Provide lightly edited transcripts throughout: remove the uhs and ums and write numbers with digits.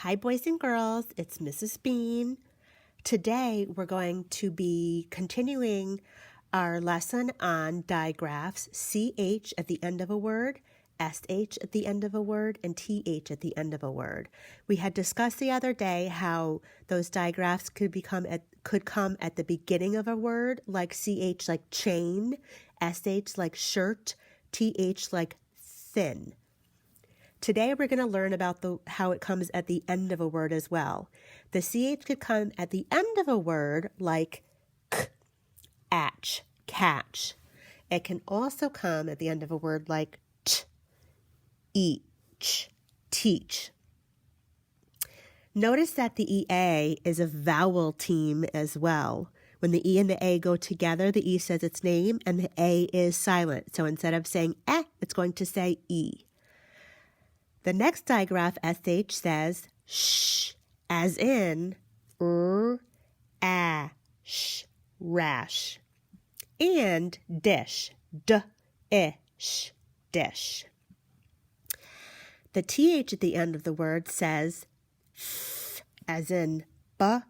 Hi, boys and girls. It's Mrs. Bean. Today, we're going to be continuing our lesson on digraphs, CH at the end of a word, SH at the end of a word, and TH at the end of a word. We had discussed the other day how those digraphs could come at the beginning of a word, like CH like chain, SH like shirt, TH like thin. Today we're going to learn about how it comes at the end of a word as well. The CH could come at the end of a word like k, atch, catch. It can also come at the end of a word like t, each, teach. Notice that the EA is a vowel team as well. When the E and the A go together, the E says its name and the A is silent. So instead of saying eh, it's going to say E. The next digraph, SH, says sh, as in ash, rash, and dish, d-ish, dish. The TH at the end of the word says th, as in bath,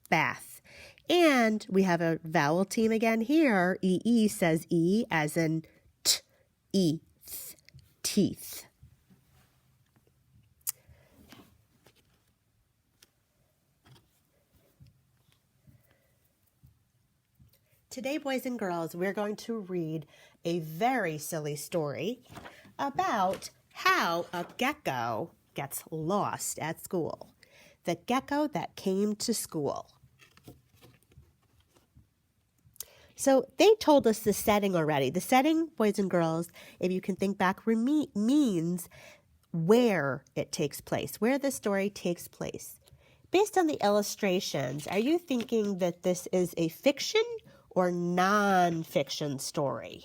bath. And we have a vowel team again here. EE says E, as in t, teeth. Today, boys and girls, we're going to read a very silly story about how a gecko gets lost at school. The gecko that came to school. So they told us the setting already. The setting, boys and girls, if you can think back, means where it takes place, where the story takes place. Based on the illustrations, are you thinking that this is a fiction or non-fiction story?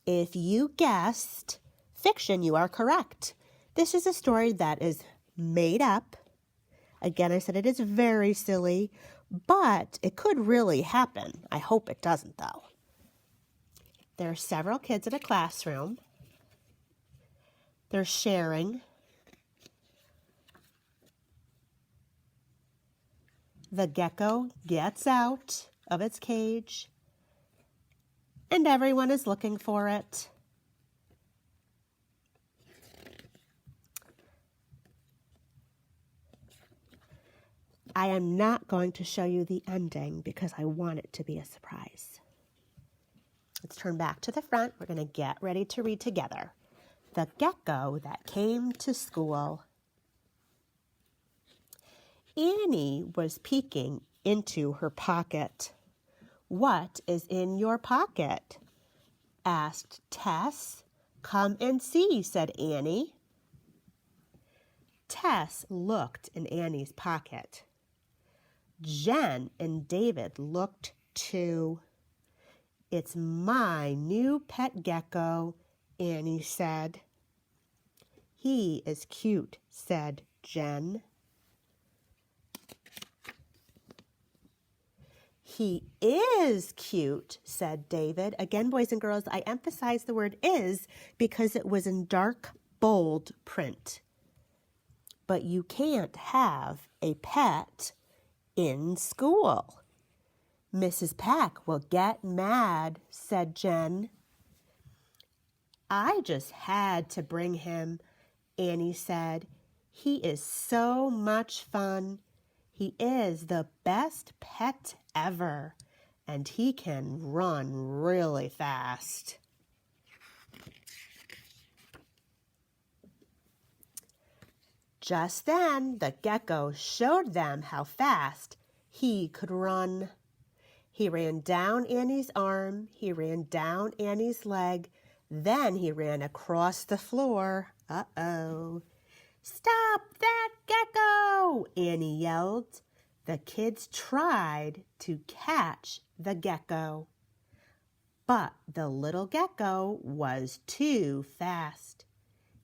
If you guessed fiction, you are correct. This is a story that is made up. Again, I said it is very silly, but it could really happen. I hope it doesn't, though. There are several kids in a classroom. They're sharing. The gecko gets out of its cage, and everyone is looking for it. I am not going to show you the ending because I want it to be a surprise. Let's turn back to the front. We're going to get ready to read together. The gecko that came to school. Annie was peeking into her pocket. "What is in your pocket?" asked Tess. "Come and see," said Annie. Tess looked in Annie's pocket. Jen and David looked too. "It's my new pet gecko," Annie said. "He is cute," said Jen. "He is cute," said David. Again, boys and girls, I emphasize the word is because it was in dark, bold print. But you can't have a pet in school. "Mrs. Peck will get mad," said Jen. "I just had to bring him," Annie said. "He is so much fun. He is the best pet ever, and he can run really fast." Just then, the gecko showed them how fast he could run. He ran down Annie's arm, he ran down Annie's leg, then he ran across the floor. Uh-oh. "Stop that gecko!" Annie yelled. The kids tried to catch the gecko, but the little gecko was too fast.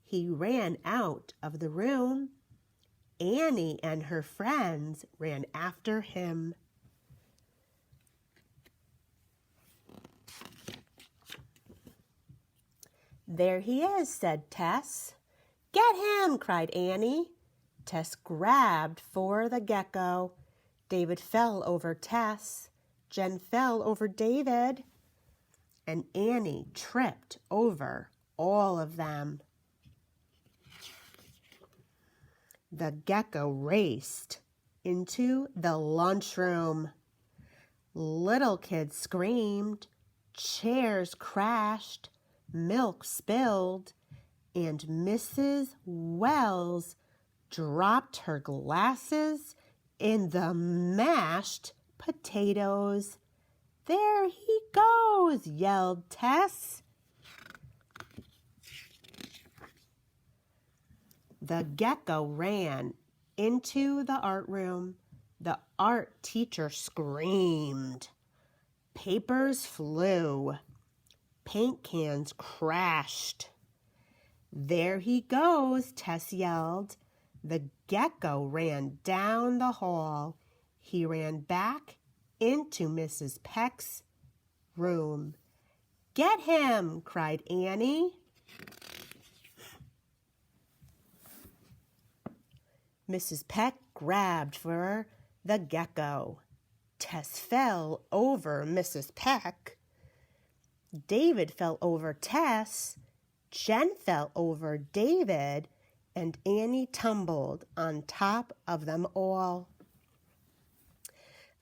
He ran out of the room. Annie and her friends ran after him. "There he is," said Tess. "Get him, cried Annie. Tess grabbed for the gecko. David fell over Tess. Jen fell over David. And Annie tripped over all of them. The gecko raced into the lunchroom. Little kids screamed, chairs crashed, milk spilled, and Mrs. Wells dropped her glasses in the mashed potatoes. There he goes, yelled Tess. The gecko ran into the art room. The art teacher screamed. Papers flew. Paint cans crashed. There he goes, Tess yelled. The gecko ran down the hall. He ran back into Mrs. Peck's room. Get him, cried Annie. Mrs. Peck grabbed for the gecko. Tess fell over Mrs. Peck. David fell over Tess. Jen fell over David, and Annie tumbled on top of them all.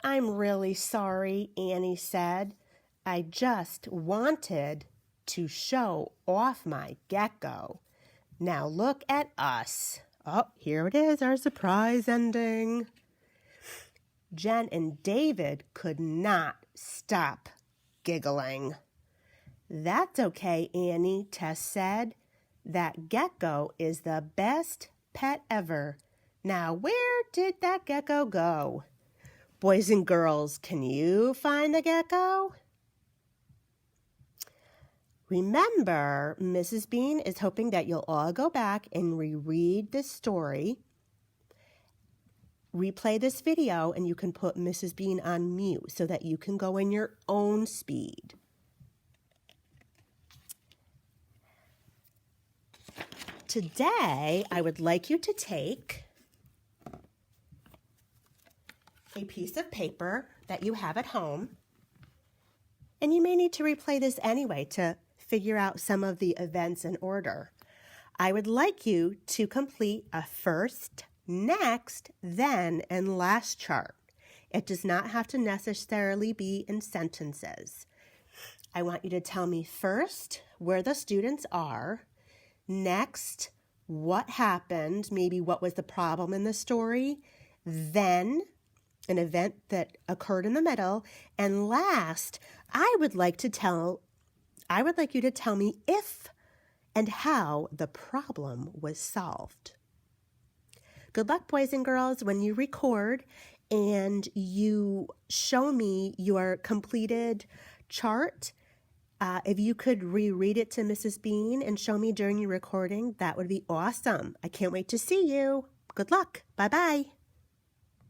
I'm really sorry, Annie said. I just wanted to show off my gecko. Now look at us. Oh, here it is, our surprise ending. Jen and David could not stop giggling. That's okay, Annie, Tess said. That gecko is the best pet ever. Now, where did that gecko go? Boys and girls, can you find the gecko? Remember, Mrs. Bean is hoping that you'll all go back and reread this story. Replay this video, and you can put Mrs. Bean on mute so that you can go in your own speed. Today, I would like you to take a piece of paper that you have at home, and you may need to replay this anyway to figure out some of the events in order. I would like you to complete a first, next, then, and last chart. It does not have to necessarily be in sentences. I want you to tell me first where the students are, next, what happened, maybe what was the problem in the story, then an event that occurred in the middle, and last, I would like you to tell me if and how the problem was solved. Good luck, boys and girls, when you record and you show me your completed chart. If you could reread it to Mrs. Bean and show me during your recording, that would be awesome. I can't wait to see you. Good luck. Bye-bye.